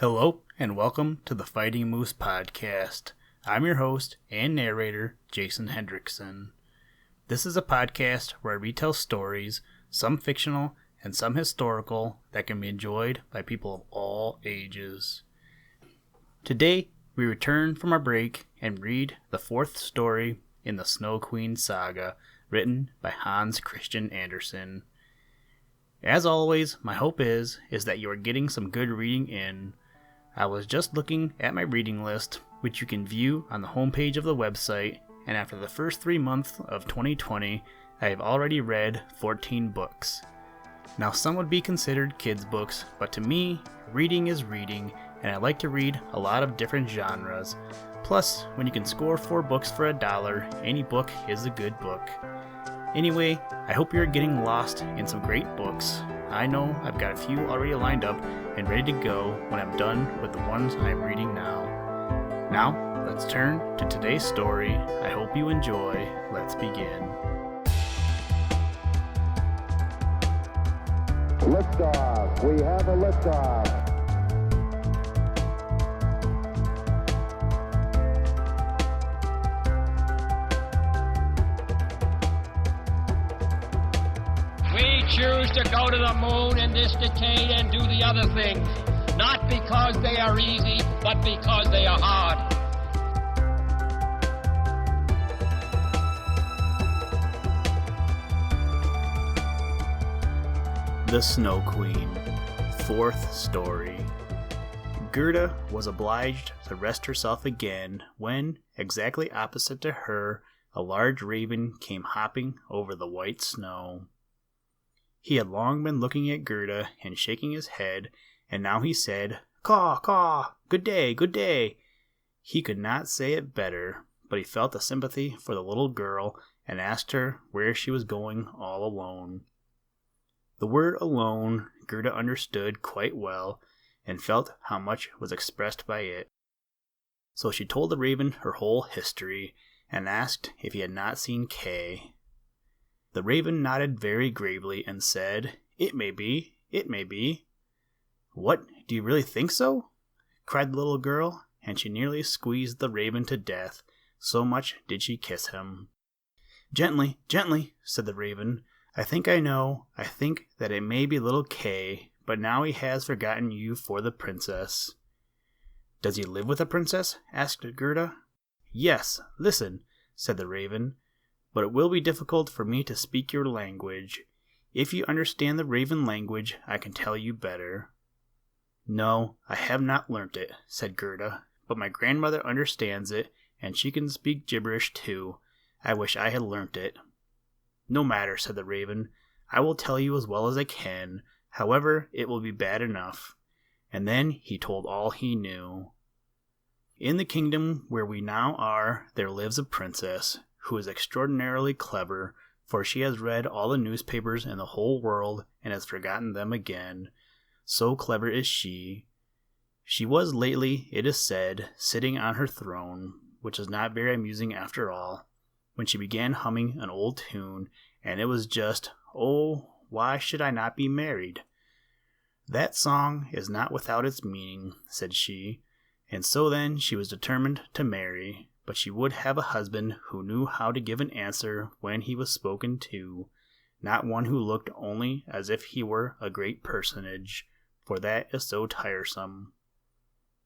Hello, and welcome to the Fighting Moose Podcast. I'm your host and narrator, Jason Hendrickson. This is a podcast where I retell stories, some fictional and some historical, that can be enjoyed by people of all ages. Today, we return from our break and read the fourth story in the Snow Queen saga, written by Hans Christian Andersen. As always, my hope is that you are getting some good reading in. I was just looking at my reading list, which you can view on the homepage of the website, and after the first 3 months of 2020, I have already read 14 books. Now, some would be considered kids' books, but to me, reading is reading, and I like to read a lot of different genres. Plus, when you can score 4 books for $1, any book is a good book. Anyway, I hope you're getting lost in some great books. I know I've got a few already lined up and ready to go when I'm done with the ones I'm reading now. Now, let's turn to today's story. I hope you enjoy. Let's begin. Liftoff. We have a liftoff. We choose to go to the moon in this decade and do the other things, not because they are easy, but because they are hard. The Snow Queen, fourth story. Gerda was obliged to rest herself again when, exactly opposite to her, a large raven came hopping over the white snow. He had long been looking at Gerda and shaking his head, and now he said, "Caw, caw, good day, good day." He could not say it better, but he felt a sympathy for the little girl and asked her where she was going all alone. The word alone Gerda understood quite well and felt how much was expressed by it. So she told the raven her whole history and asked if he had not seen Kay. The raven nodded very gravely and said, "It may be, it may be." "What, do you really think so?" cried the little girl, and she nearly squeezed the raven to death, so much did she kiss him. "Gently, gently," said the raven. I think that it may be little Kay, but now he has forgotten you for the princess." "Does he live with a princess?" asked Gerda. "Yes, listen," said the raven. "But it will be difficult for me to speak your language. If you understand the raven language, I can tell you better." "No, I have not learnt it," said Gerda, "but my grandmother understands it, and she can speak gibberish too. I wish I had learnt it." "No matter," said the raven. "I will tell you as well as I can. However, it will be bad enough." And then he told all he knew. "In the kingdom where we now are, there lives a princess, who is extraordinarily clever, for she has read all the newspapers in the whole world and has forgotten them again. So clever is she. She was lately, it is said, sitting on her throne, which is not very amusing after all, when she began humming an old tune, and it was just, 'Oh, why should I not be married?' That song is not without its meaning," said she, and so then she was determined to marry. But she would have a husband who knew how to give an answer when he was spoken to, not one who looked only as if he were a great personage, for that is so tiresome.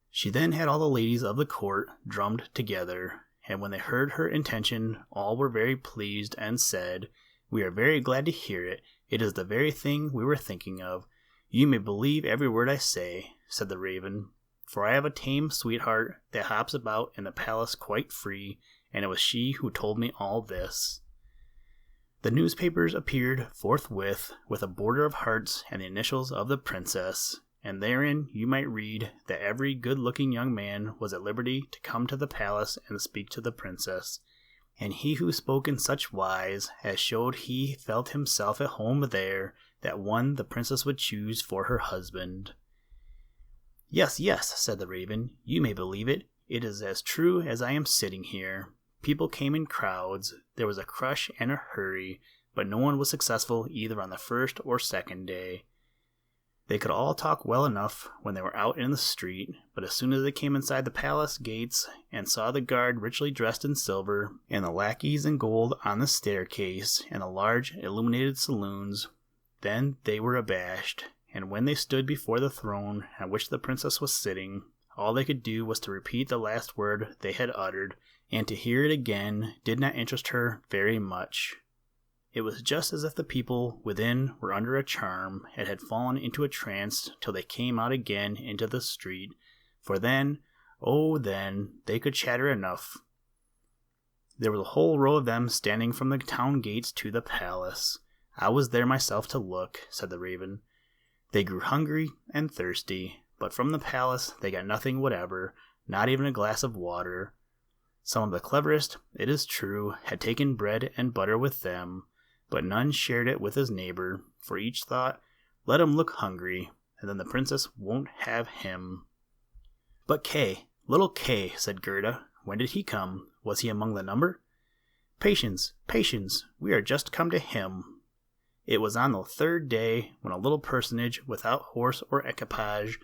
She then had all the ladies of the court drummed together, and when they heard her intention, all were very pleased and said, "We are very glad to hear it. It is the very thing we were thinking of. You may believe every word I say," said the raven. "For I have a tame sweetheart that hops about in the palace quite free, and it was she who told me all this." The newspapers appeared forthwith with a border of hearts and the initials of the princess, and therein you might read that every good-looking young man was at liberty to come to the palace and speak to the princess, and he who spoke in such wise as showed he felt himself at home there, that one the princess would choose for her husband. "Yes, yes," said the raven, "you may believe it. It is as true as I am sitting here. People came in crowds, there was a crush and a hurry, but no one was successful either on the first or second day. They could all talk well enough when they were out in the street, but as soon as they came inside the palace gates and saw the guard richly dressed in silver, and the lackeys in gold on the staircase, and the large illuminated saloons, then they were abashed, and when they stood before the throne on which the princess was sitting, all they could do was to repeat the last word they had uttered, and to hear it again did not interest her very much. It was just as if the people within were under a charm and had fallen into a trance till they came out again into the street, for then, oh then, they could chatter enough. There was a whole row of them standing from the town gates to the palace. I was there myself to look, said the Raven. They grew hungry and thirsty, but from the palace they got nothing whatever, not even a glass of water. Some of the cleverest, it is true, had taken bread and butter with them, but none shared it with his neighbor, for each thought, let him look hungry, and then the princess won't have him. But Kay, little Kay, said Gerda, when did he come? Was he among the number? Patience, patience, we are just come to him. It was on the third day, when a little personage, without horse or equipage,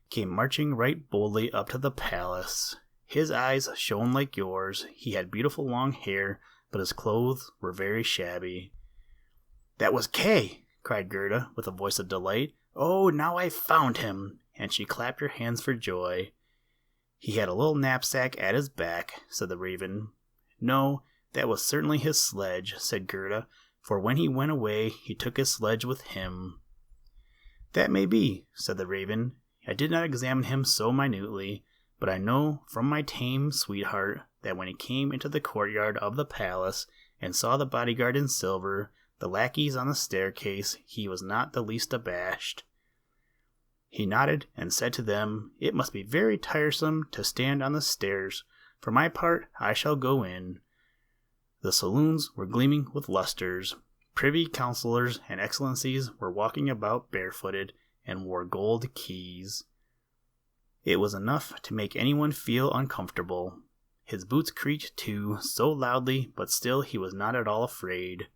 came marching right boldly up to the palace. His eyes shone like yours, he had beautiful long hair, but his clothes were very shabby. That was Kay, cried Gerda, with a voice of delight. Oh, now I've found him, and she clapped her hands for joy. He had a little knapsack at his back, said the Raven. No, that was certainly his sledge, said Gerda, for when he went away he took his sledge with him. That may be, said the Raven. I did not examine him so minutely, but I know from my tame sweetheart that when he came into the courtyard of the palace and saw the bodyguard in silver, the lackeys on the staircase, he was not the least abashed. He nodded and said to them, It must be very tiresome to stand on the stairs. For my part, I shall go in. The saloons were gleaming with lustres. Privy councillors and excellencies were walking about barefooted and wore gold keys. It was enough to make anyone feel uncomfortable. His boots creaked too, so loudly, but still he was not at all afraid.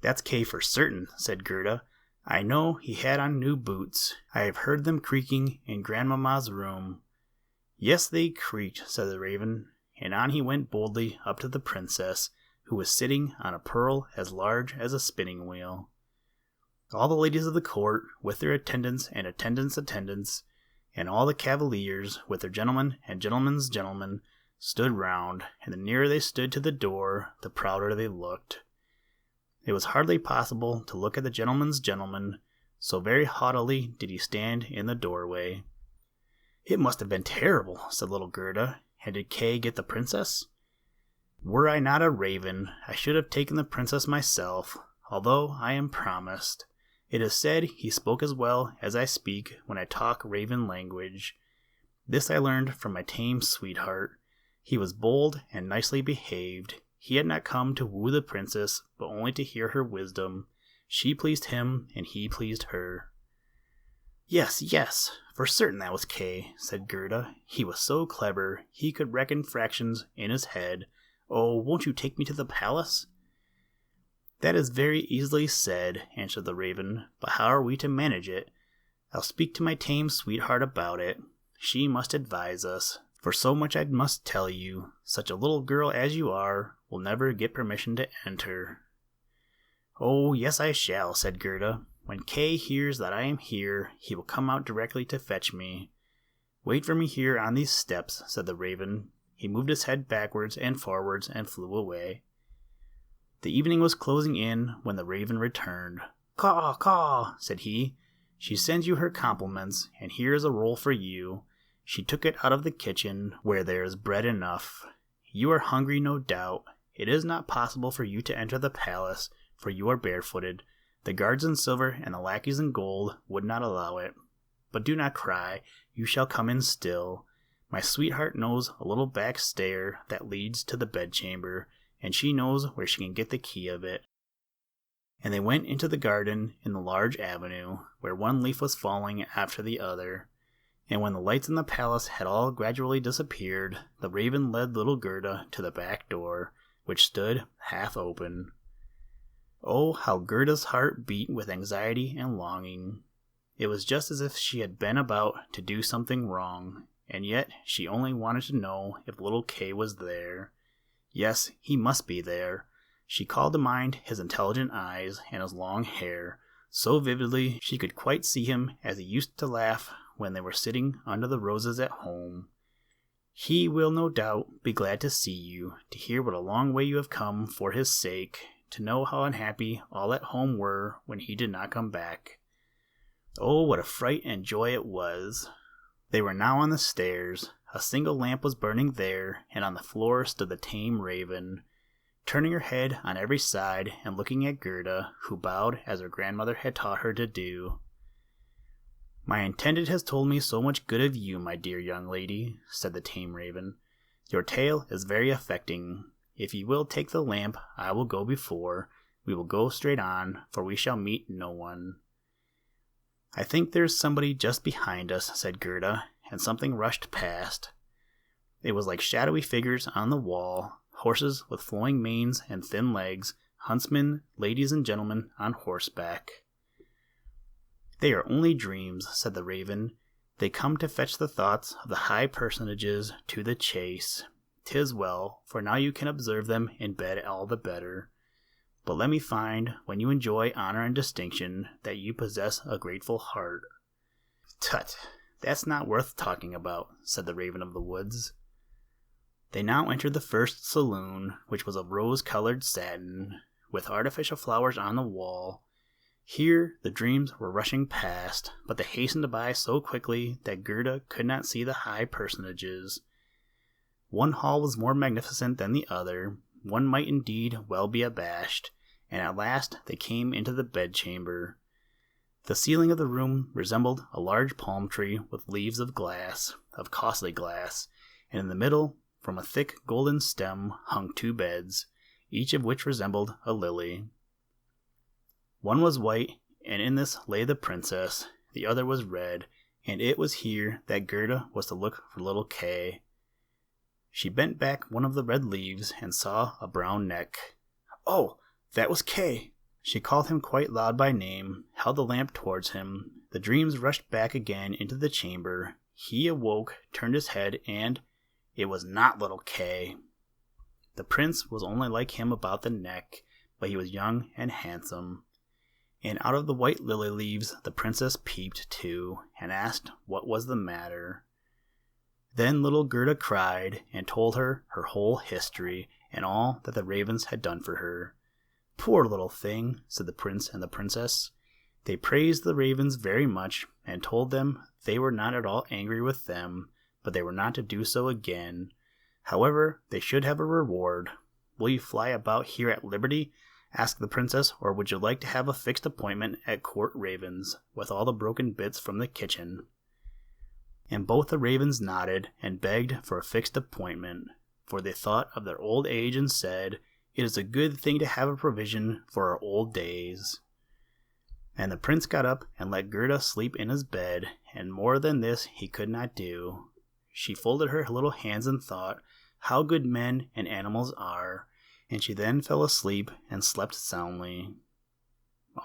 That's Kay for certain, said Gerda. I know he had on new boots. I have heard them creaking in Grandmamma's room. Yes, they creaked, said the Raven, and on he went boldly up to the princess, who was sitting on a pearl as large as a spinning wheel. All the ladies of the court, with their attendants and attendants, and all the cavaliers, with their gentlemen and gentlemen's gentlemen, stood round, and the nearer they stood to the door, the prouder they looked. It was hardly possible to look at the gentleman's gentleman, so very haughtily did he stand in the doorway. It must have been terrible, said little Gerda, and did Kay get the princess? Were I not a raven, I should have taken the princess myself, although I am promised. It is said he spoke as well as I speak when I talk raven language. This I learned from my tame sweetheart. He was bold and nicely behaved. He had not come to woo the princess, but only to hear her wisdom. She pleased him, and he pleased her. Yes, for certain that was Kay, said Gerda. He was so clever, he could reckon fractions in his head. Oh, won't you take me to the palace? That is very easily said, answered the Raven, but how are we to manage it? I'll speak to my tame sweetheart about it. She must advise us, for so much I must tell you. Such a little girl as you are will never get permission to enter. Oh, yes I shall, said Gerda. When Kay hears that I am here, he will come out directly to fetch me. Wait for me here on these steps, said the Raven. He moved his head backwards and forwards and flew away. The evening was closing in when the Raven returned. Caw, caw, said he. She sends you her compliments, and here is a roll for you. She took it out of the kitchen, where there is bread enough. You are hungry, no doubt. It is not possible for you to enter the palace, for you are barefooted. The guards in silver and the lackeys in gold would not allow it. But do not cry, you shall come in still. My sweetheart knows a little back stair that leads to the bedchamber, and she knows where she can get the key of it. And they went into the garden in the large avenue, where one leaf was falling after the other. And when the lights in the palace had all gradually disappeared, the Raven led little Gerda to the back door, which stood half open. Oh, how Gerda's heart beat with anxiety and longing. It was just as if she had been about to do something wrong, and yet she only wanted to know if little Kay was there. Yes, he must be there. She called to mind his intelligent eyes and his long hair, so vividly she could quite see him as he used to laugh when they were sitting under the roses at home. He will no doubt be glad to see you, to hear what a long way you have come for his sake, to know how unhappy all at home were when he did not come back. Oh, what a fright and joy it was! They were now on the stairs. A single lamp was burning there, and on the floor stood the tame raven, turning her head on every side and looking at Gerda, who bowed as her grandmother had taught her to do. "My intended has told me so much good of you, my dear young lady," said the tame raven. "Your tale is very affecting. If you will take the lamp, I will go before. We will go straight on, for we shall meet no one." "I think there's somebody just behind us," said Gerda, and something rushed past. It was like shadowy figures on the wall, horses with flowing manes and thin legs, huntsmen, ladies and gentlemen on horseback. "They are only dreams," said the raven. "They come to fetch the thoughts of the high personages to the chase. 'Tis well, for now you can observe them in bed all the better. But let me find, when you enjoy honor and distinction, that you possess a grateful heart." "Tut, that's not worth talking about," said the Raven of the Woods. They now entered the first saloon, which was of rose-colored satin, with artificial flowers on the wall. Here the dreams were rushing past, but they hastened by so quickly that Gerda could not see the high personages. One hall was more magnificent than the other. One might indeed well be abashed, and at last they came into the bedchamber. The ceiling of the room resembled a large palm tree with leaves of glass, of costly glass, and in the middle, from a thick golden stem, hung 2 beds, each of which resembled a lily. One was white, and in this lay the princess. The other was red, and it was here that Gerda was to look for little Kay. She bent back one of the red leaves and saw a brown neck. Oh, that was Kay! She called him quite loud by name, held the lamp towards him. The dreams rushed back again into the chamber. He awoke, turned his head, and it was not little Kay. The prince was only like him about the neck, but he was young and handsome. And out of the white lily leaves the princess peeped too, and asked what was the matter. Then little Gerda cried, and told her whole history, and all that the ravens had done for her. "Poor little thing," said the prince and the princess. They praised the ravens very much, and told them they were not at all angry with them, but they were not to do so again. However, they should have a reward. "Will you fly about here at liberty?" asked the princess, "or would you like to have a fixed appointment at Court Ravens, with all the broken bits from the kitchen?" And both the ravens nodded, and begged for a fixed appointment, for they thought of their old age and said, "It is a good thing to have a provision for our old days." And the prince got up and let Gerda sleep in his bed, and more than this he could not do. She folded her little hands and thought, how good men and animals are, and she then fell asleep and slept soundly.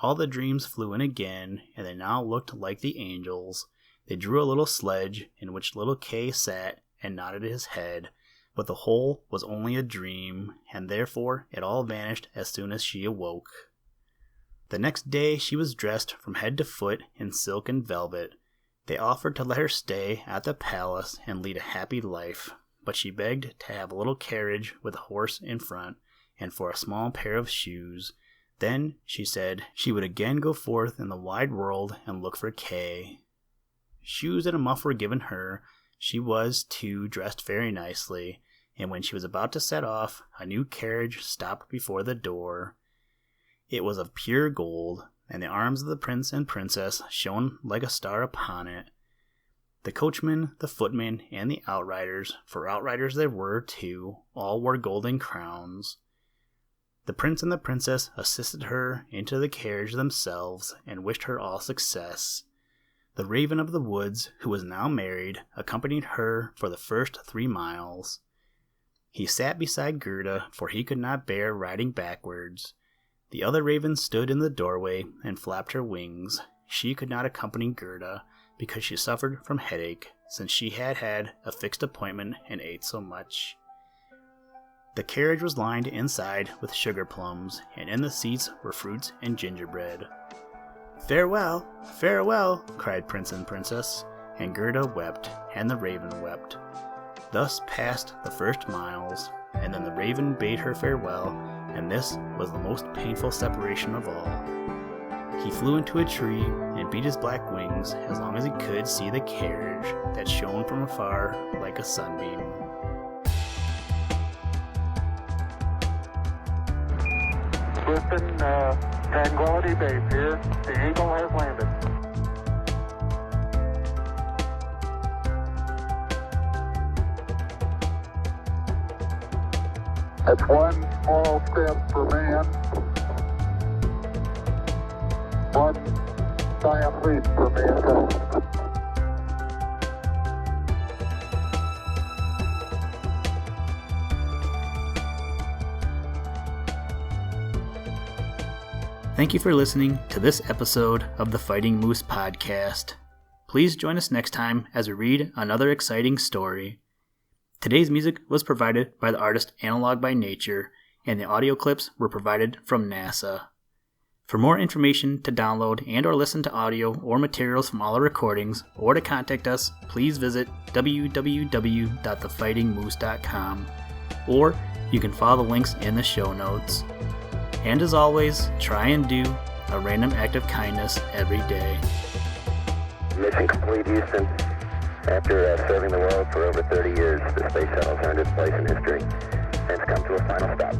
All the dreams flew in again, and they now looked like the angels. They drew a little sledge, in which little Kay sat and nodded his head, but the whole was only a dream, and therefore it all vanished as soon as she awoke. The next day she was dressed from head to foot in silk and velvet. They offered to let her stay at the palace and lead a happy life, but she begged to have a little carriage with a horse in front, and for a small pair of shoes. Then she said she would again go forth in the wide world and look for Kay. Shoes and a muff were given her. She was, too, dressed very nicely, and when she was about to set off, a new carriage stopped before the door. It was of pure gold, and the arms of the prince and princess shone like a star upon it. The coachman, the footman, and the outriders, for outriders there were, too, all wore golden crowns. The prince and the princess assisted her into the carriage themselves, and wished her all success. The Raven of the Woods, who was now married, accompanied her for the first 3 miles. He sat beside Gerda, for he could not bear riding backwards. The other raven stood in the doorway and flapped her wings. she could not accompany Gerda because she suffered from headache since she had had a fixed appointment and ate so much. The carriage was lined inside with sugar plums, and in the seats were fruits and gingerbread. "Farewell, farewell," cried Prince and Princess, and Gerda wept, and the raven wept. Thus passed the first miles, and then the raven bade her farewell, and this was the most painful separation of all. He flew into a tree and beat his black wings as long as he could see the carriage that shone from afar like a sunbeam. Listen, Tranquility Base here. The Eagle has landed. That's one small step for man, one giant leap for mankind. Thank you for listening to this episode of the Fighting Moose podcast. Please join us next time as we read another exciting story. Today's music was provided by the artist Analog by Nature, and the audio clips were provided from NASA. For more information to download and or listen to audio or materials from all our recordings, or to contact us, please visit www.thefightingmoose.com, or you can follow the links in the show notes. And as always, try and do a random act of kindness every day. Mission complete, Houston. After serving the world for over 30 years, the space shuttle's earned its place in history and it's come to a final stop.